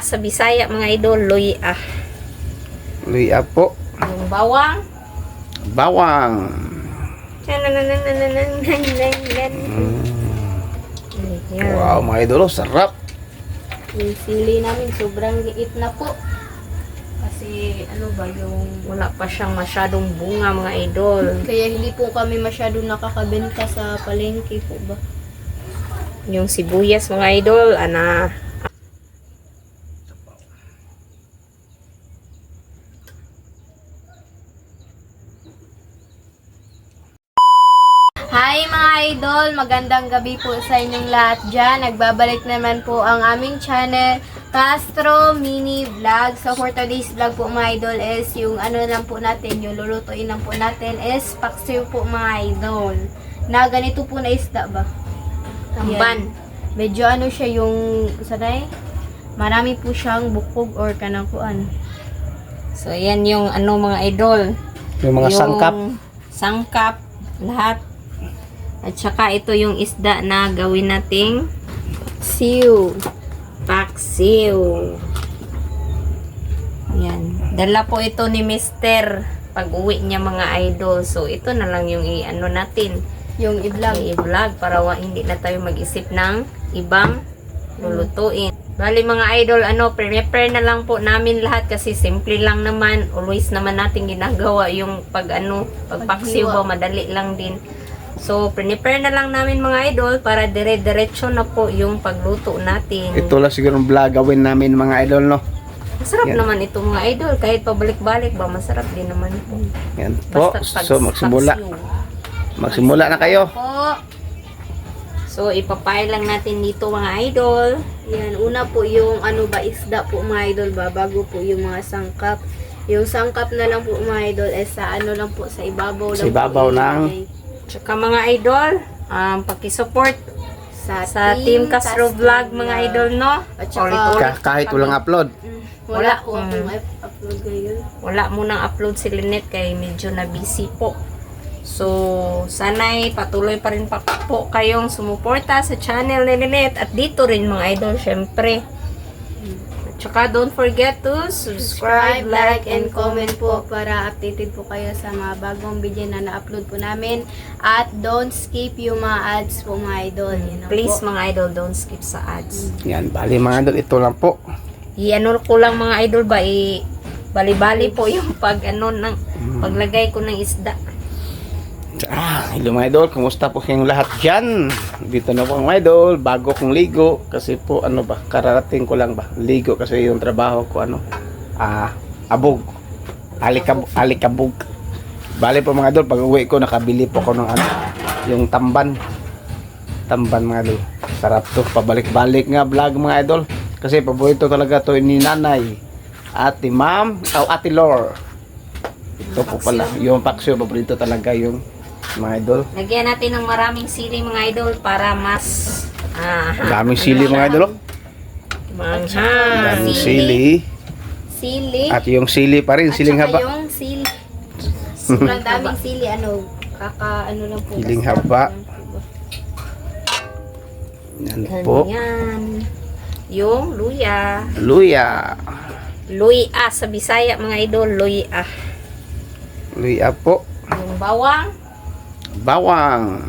Sa Bisaya mga idol, luya. Luya po. Yung bawang. Bawang. Yan. Wow, mga idol, sarap. Yung sili namin sobrang liit na po. Kasi ano ba yung wala pa siyang masyadong bunga mga idol. Kaya hindi po kami masyadong nakakabenta sa palengke po ba. Yung sibuyas mga idol, Hi mga idol! Magandang gabi po sa inyong lahat dyan. Nagbabalik naman po ang aming channel, Castro Mini Vlog. So for today's vlog po mga idol is yung ano lang po natin, yung lulutuin lang po natin is paksiw po mga idol. Na ganito po na isda ba? tamban. Yan. Medyo ano siya yung, sanay? Marami po siyang bukog or kanangkuan. So yan yung ano mga idol. Yung mga sangkap. Sangkap, lahat. At saka ito yung isda na gawin nating Siw. paksiw. Yan. Dala po ito ni Mister pag uwi niya mga idol. So ito na lang yung i-ano natin. Yung i-vlog. I-vlog para hindi na tayo mag-isip ng ibang lulutuin. Bali mga idol, prepare na lang po namin lahat kasi simple lang naman. Always naman natin ginagawa yung pagpaksiw ba, madali lang din. So, prepare na lang namin mga idol para dire-diretso na po yung pagluto natin. Ito lang siguro ang vlog gawin namin mga idol, no? Masarap Yan. naman ito mga idol. Kahit pabalik-balik ba, masarap din naman po. Yan po. Basta So, magsimula. paksiw. Magsimula na kayo. Po. So, ipapay lang natin dito mga idol. Yan, una po yung ano ba isda po mga idol ba, bago po yung mga sangkap. Yung sangkap na lang po mga idol is sa ano lang po, sa ibabaw lang Sa ibabaw po ng ilagay. Tsaka mga idol, pakisupport sa Team Castro Vlog mga idol, no? At saka- Ulit-ulit. Kahit walang upload. Wala po Wala. akong upload ngayon. Wala munang upload si Lynette kay medyo na busy po. So, sana'y patuloy pa rin pa po kayong sumuporta sa channel ni Lynette at dito rin mga idol, syempre. At saka don't forget to subscribe, like, and comment po. para updated po kayo sa mga bagong video na na-upload po namin. At don't skip yung mga ads po mga idol. Yun lang Please po. mga idol, don't skip sa ads. Yan, bali mga idol, ito lang po. I-ano ko lang mga idol ba, bali-bali po yung paglagay ko ng isda. Hello mga idol, kumusta po kayong lahat dyan? Dito na po mga idol, bago kong ligo. Kasi po, kararating ko lang ba? Ligo kasi yung trabaho ko, abog. Alikabog. Bali po mga idol, pag uwi ko, nakabili po ko ng yung tamban. Tamban mga idol. Sarap to, pabalik-balik nga vlog mga idol. Kasi paborito talaga to ni nanay. Ate ma'am, ate Lor. Ito po pala, yung paksyo, paborito talaga yung mga idol. Lagyan natin ng maraming sili mga idol para mas Daming sili mga idol. Daming sili. Sili. At yung sili pa rin, At siling saka haba. yung sili. Sobrang daming sili, ano lang po. Siling basta haba. lang po. Yan po. Ganyan. Yung luya. Luya. Luya sa Bisaya mga idol. Luya. Luya po. Yung bawang. Bawang.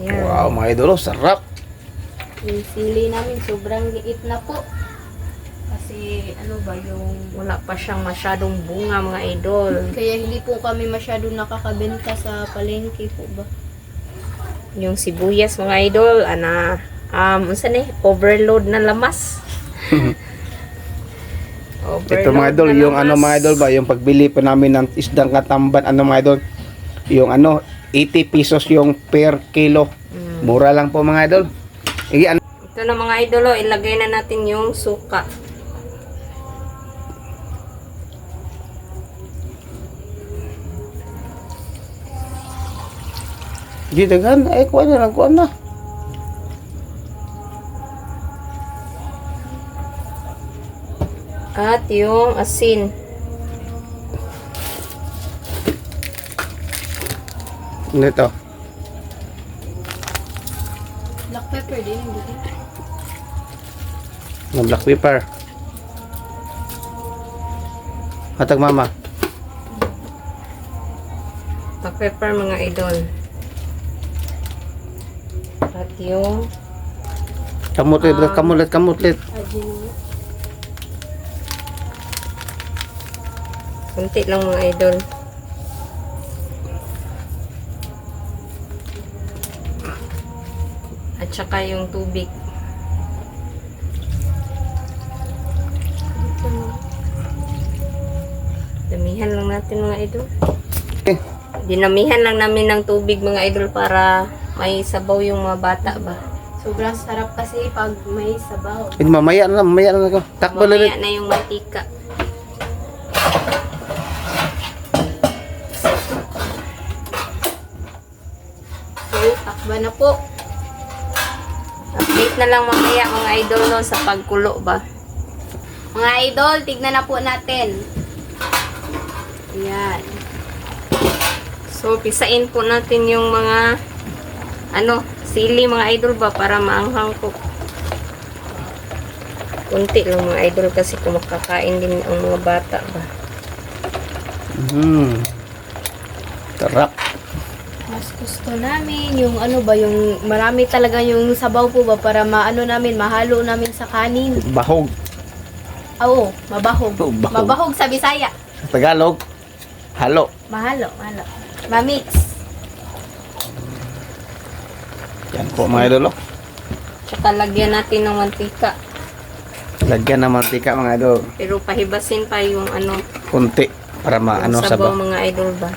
Yan. Wow mga idol, sarap. Yung sili namin sobrang liit na po. Kasi ano ba yung wala pa siyang masyadong bunga mga idol. Kaya hindi po kami masyadong nakakabenta sa palengke po ba. Yung sibuyas mga idol, overload na lamas. Ito mga idol, na yung lamas. mga idol ba, yung pagbili pa namin ng isdang katamban, mga idol, yung 80 pesos yung per kilo. Mura lang po mga idol. Ito na mga idol, ilagay na natin yung suka. Di dagan, kuha na lang, kuha na. At yung asin. Ito. Black pepper pepper din. Na black pepper. Hatag mama. Black pepper mga idol. At yung Kamutlit. kunti lang mga idol. At saka yung tubig. Damihan lang natin mga idol. Eh, Dinamihan lang namin ng tubig mga idol para may sabaw yung mga bata ba. Sobrang sarap kasi pag may sabaw. mamaya na ko. Takbo Mamaya ulit. na yung mantika. So, takba na po. Update na lang mamaya mga idol no sa pagkulo ba. Mga idol, tignan na po natin. Ayan. So pisain po natin yung mga sili mga idol ba para maanghang po. Kunti lang mga idol kasi kumakakain din ang mga bata ba. Sarap. Mas gusto namin yung yung marami talaga yung sabaw po ba para mahalo namin sa kanin. Bahog. Oo, mabahog. Oh, bahog. Mabahog sa Bisaya. Sa Tagalog, halo. Mahalo. Mamix. Yan po mga idol. Tsaka lagyan natin ng mantika. Lagyan ng mantika mga idol. Pero pahibasin pa yung Kunti para yung sabaw sabaw. mga idol ba.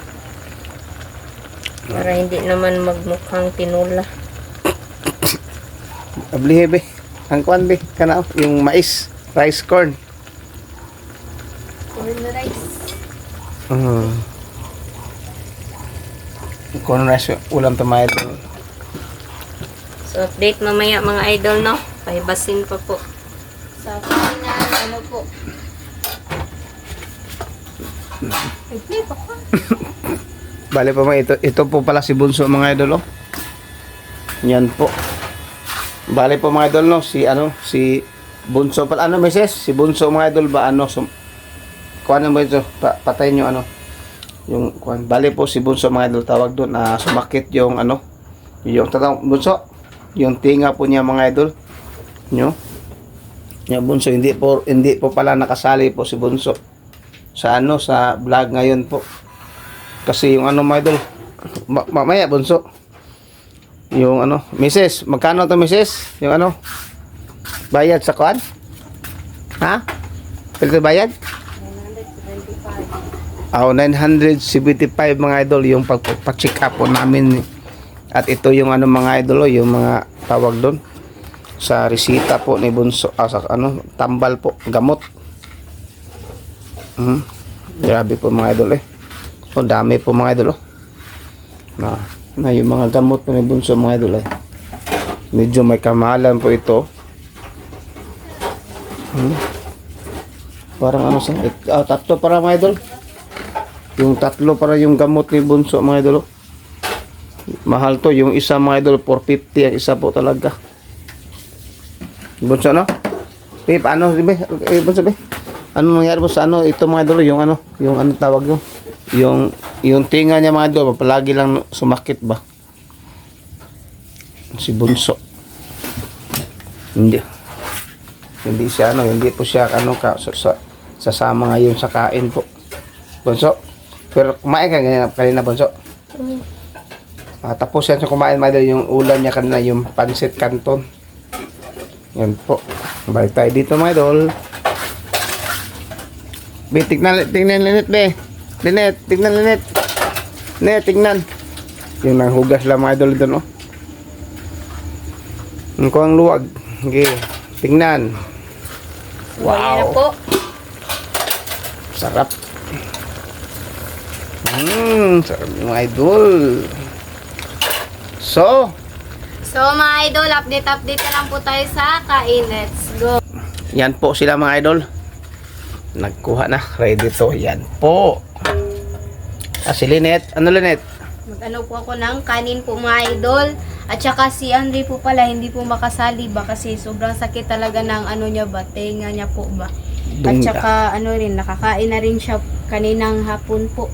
Para hindi naman magmukhang tinula. Ablihe be. Ang kuan be. Kana yung mais. Rice corn. Corn rice. Corn rice ulam to mga idol. So update mamaya mga idol no. Pahibasin pa po. Sa kanan, po. Nag-play pa ko. Bale po mga ito po pala si Bunso mga idol. Yan po. Bale po mga idol no, si Bunso pala Mrs. Si Bunso mga idol ba kuan mo ito, patayin nyo yung kuan. Bale po si Bunso mga idol tawag doon sumakit yung yung tatang Bunso, yung tinga po niya mga idol. Nyo. Yung Bunso hindi po pala nakasali po si Bunso sa sa vlog ngayon po. Kasi yung mga idol, mamaya Bunso. Yung Mrs. Magkano to Mrs? Yung bayad sa kuan? Ha? Pwede bayad? 975 mga idol yung pagpa-check up po namin. At ito yung mga idol, yung mga tawag doon sa resita po ni Bunso, sa tambal po, gamot. Grabe po mga idol dami po mga idol na yung mga gamot po ni Bunso mga idol medyo may kamahalan po ito. Parang tatlo para mga idol. Yung tatlo para yung gamot ni Bunso mga idol. Mahal to. Yung isa mga idol 450 ang isa po talaga. Bunso Pip, Bunso be? Ano nangyari po sa ito mga idol? Yung tawag nyo? Yung tinga niya mga idol, palagi lang sumakit ba? Si Bunso. Hindi siya hindi po siya sasama ngayon sa kain po. Bunso. Pero kumain ka kanina Bunso. Tapos yan sa kumain mga idol, yung ulam niya kanina, yung pansit canton. Yan po. Balik tayo dito mga idol. Be, tignan Linet be. Linet, tignan Linet. Linet, tignan. Yung nanghugas lang mga idol doon Ang kuwang luwag. Okay, tignan. Ayan na po. Sarap. Sarap mga idol. So mga idol, update na lang po tayo sa kain. Let's go. yan po sila mga idol. Nagkuha na. Ready to. Yan po. Si Linet. Linet? Mag po ako ng kanin po mga idol. At saka si Andre po pala hindi po makasali ba kasi sobrang sakit talaga ng ano niya ba, tenga niya po ba. At Dungga. saka ano rin, nakakain na rin siya kaninang hapon po.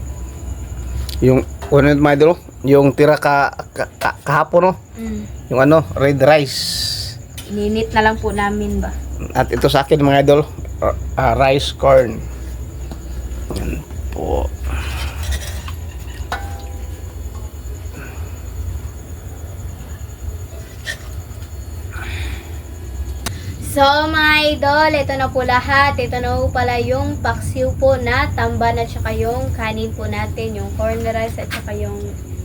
Yung unod mga idol, yung tira kahapon no, yung ano, red rice. Ininit na lang po namin ba. At ito sa akin mga idol, rice corn. Yan po. So mga idol, ito na po lahat. Ito na po pala yung paksiw po na tamban at saka yung kanin po natin, yung corn rice at saka yung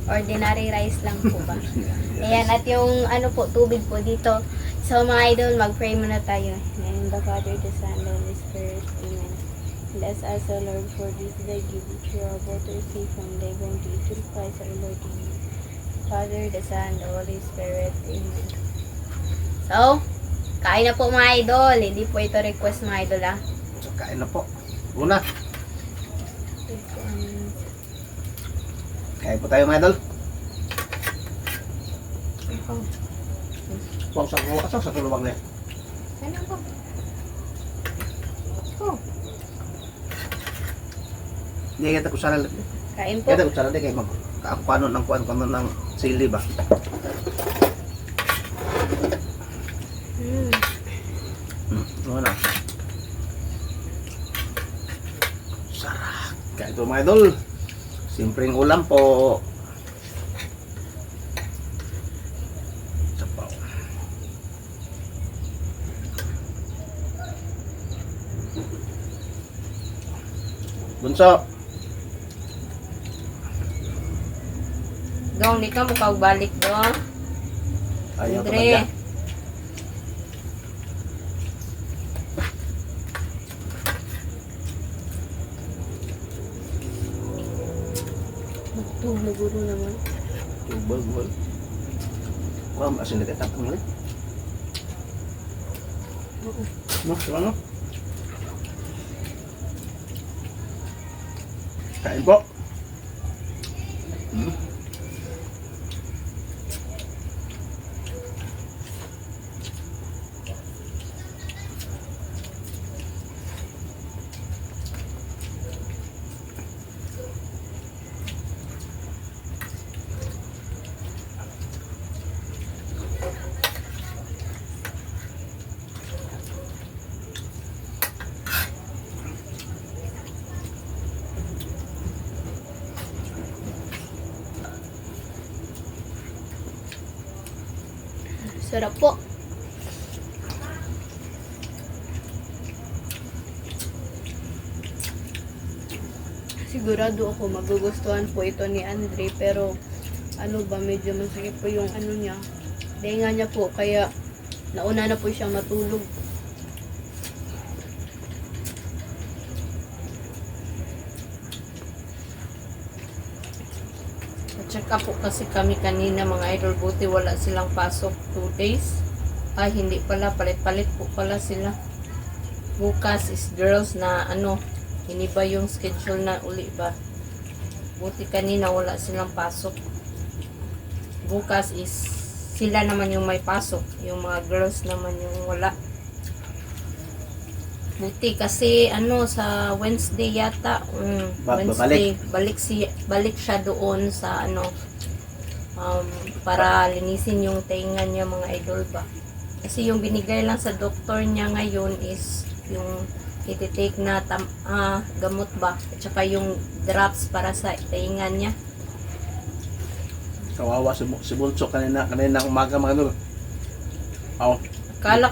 ordinary rice lang po ba. Ayan, at yung ano po, tubig po dito. So mga idol, mag-pray muna tayo. In the Father, the Son, and the Holy Spirit. Amen. Bless us, O Lord, for this day give which you are about to receive from the bounty through Christ our Lord. Amen. Father, the Son, the Holy Spirit. Amen. So, kain na po mga idol. Hindi po ito request mga idol ah. So, kain na po. Una, kain po tayo mga idol. Huwag sa tulubang na yan. Ano po? Oh, Hindi kita kusara. kain po. Kita kusara di kayo mag kaano ng sili ba? Ano? Sarap. Kain po mga idol. Simpleng ulam po. Sapaw. Bunso. Dong, di ka balik dong. Ayaw ko Andre. magda. Ito, naguro naman. Tubal. Wah, asin dekat tapang ulit. No, ano? Kain po. Sarap po. Sigurado ako magugustuhan po ito ni Andre pero ano ba medyo masakit po yung ano niya. Denga niya po kaya nauna na po siyang matulog. Check up po kasi kami kanina mga idol, buti wala silang pasok 2 days. Ay hindi pala, palit-palit po pala sila. Bukas is girls na ano, iniba yung schedule na uli ba. Buti kanina wala silang pasok. Bukas is sila naman yung may pasok, yung mga girls naman yung wala. Buti kasi ano sa Wednesday yata, Wednesday balik siya doon sa ano para linisin yung tenga niya mga idol ba. Kasi yung binigay lang sa doktor niya ngayon is yung iti-take na gamot ba at saka yung drops para sa tenga niya. Kawawa si Bunso kanina umaga mga idol. Oh. Akala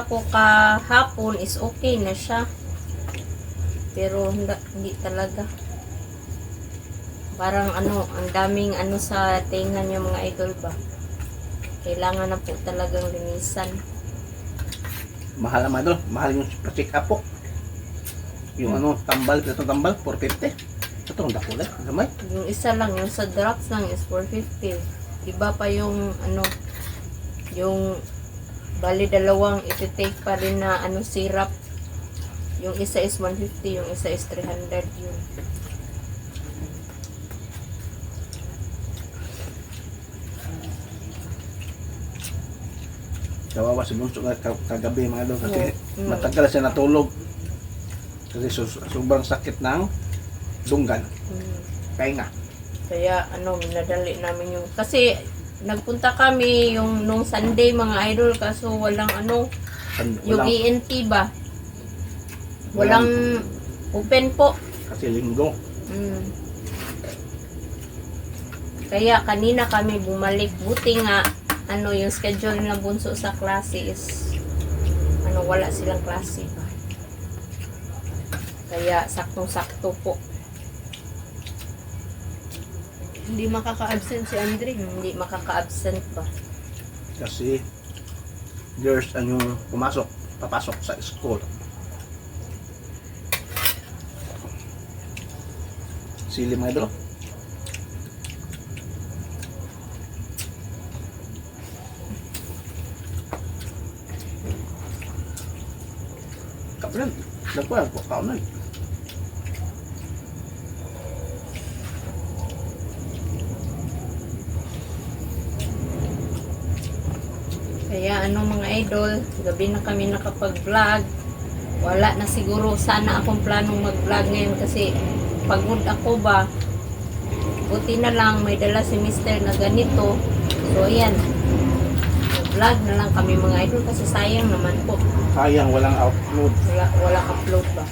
ko kahapon is okay na siya. Pero hindi talaga. Parang ano, ang daming ano sa tenga niya mga idol ba. Kailangan na po talagang linisan. Mahal ang mga idol. Mahal yung pa-check up po. Yung ano, tambal, itong tambal, 450. Ito ang dakulay, gamay. Yung isa lang, yung sa drops lang is 450. Iba pa yung ano, yung bali dalawang iti-take pa rin na ano syrup. Yung isa is 150, yung isa is 300 yun. Kawawa si Bunso nga kagabi mga idol kasi Mm. matagal siya natulog. Kasi sobrang sakit ng dunggan. Kaya nga. Kaya minadali namin yung kasi nagpunta kami yung nung Sunday mga idol kaso walang yung Walang, ENT ba? Walang open po. kasi linggo. Mm. Kaya kanina kami bumalik. Buti nga, yung schedule ng Bunso sa klase is, wala silang klase ba. Kaya saktong-sakto po. Hindi makaka-absent si Andre. Hindi makaka-absent ba. Kasi girls ang yung papasok sa school. Sili mga idol. Kapilan, nagkuhan po, kaunan. Kaya mga idol, gabi na kami nakapag-vlog. Wala na siguro sana akong planong mag-vlog ngayon kasi pagod ako ba. Buti na lang may dala si Mister na ganito. So ayan, vlog na lang kami mga idol kasi sayang naman po. Sayang walang upload. Wala upload ba.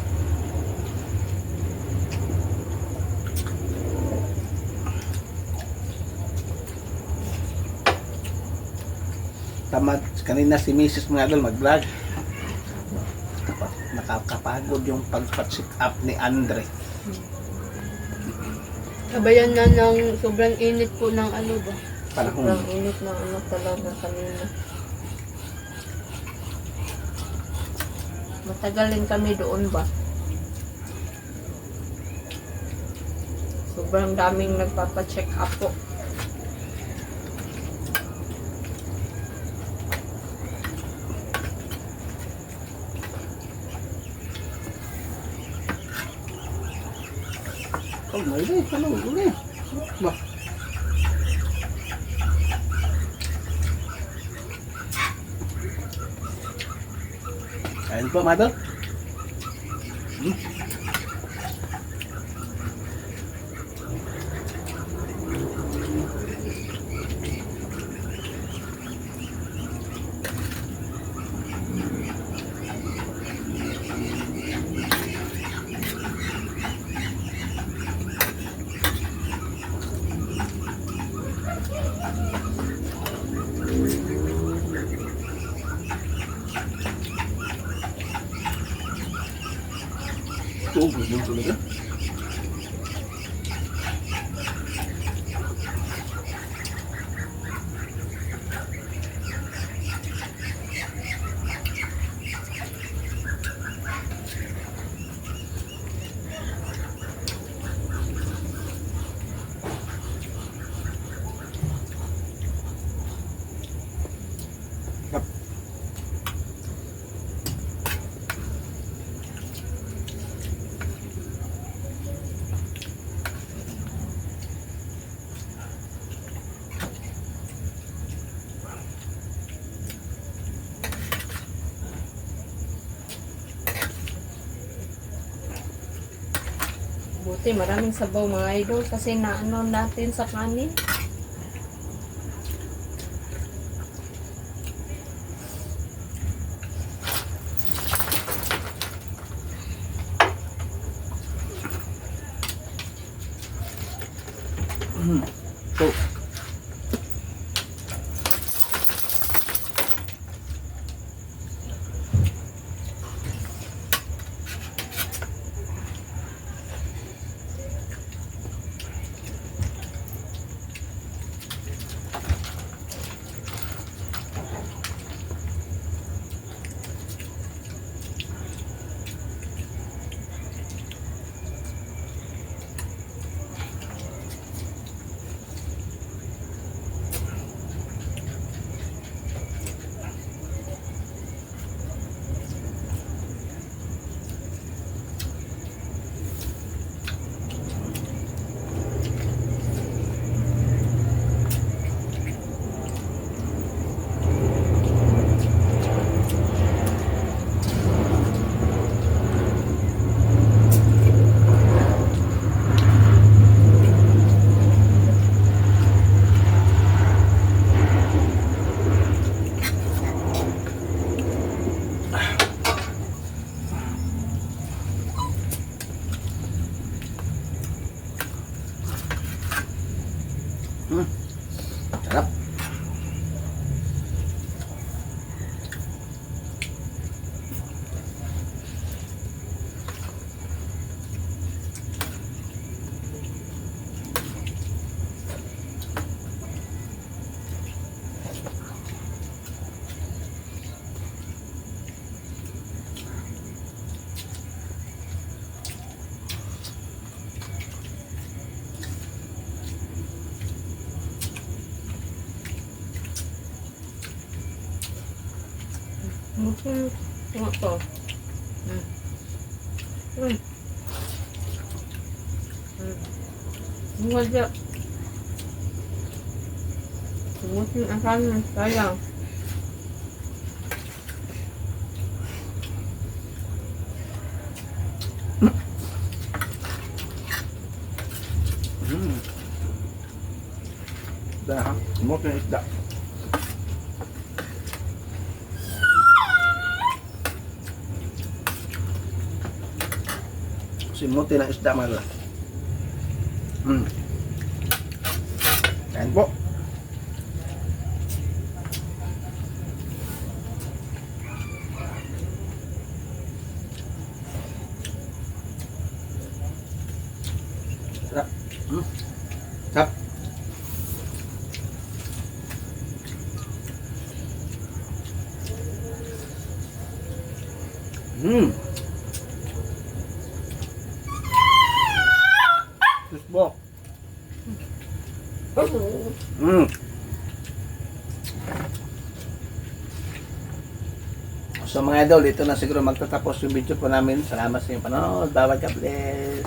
Tamad, kanina si Mrs. mga idol mag-vlog. Nakakapagod yung pag-sit up ni Andre. Kabayan na ng sobrang init po ng ba? Panahon. Sobrang init na talaga kanina. Matagal din kami doon ba. Sobrang daming nagpapa-check up po. Oh, may day, uli. Ba? Kain po, madal. Ito, gusto talaga. Buti maraming sabaw mga idol kasi naano natin sa kanin. So, Ano to? Wala. Musim akan sayang. Dah, semua kena isda. Semua kena isda malah. Kain po. Sarap. Sarap. Susbok. So mga idol, dito na siguro magtatapos yung video po namin. Salamat sa inyong panonood. Bye-bye, God bless.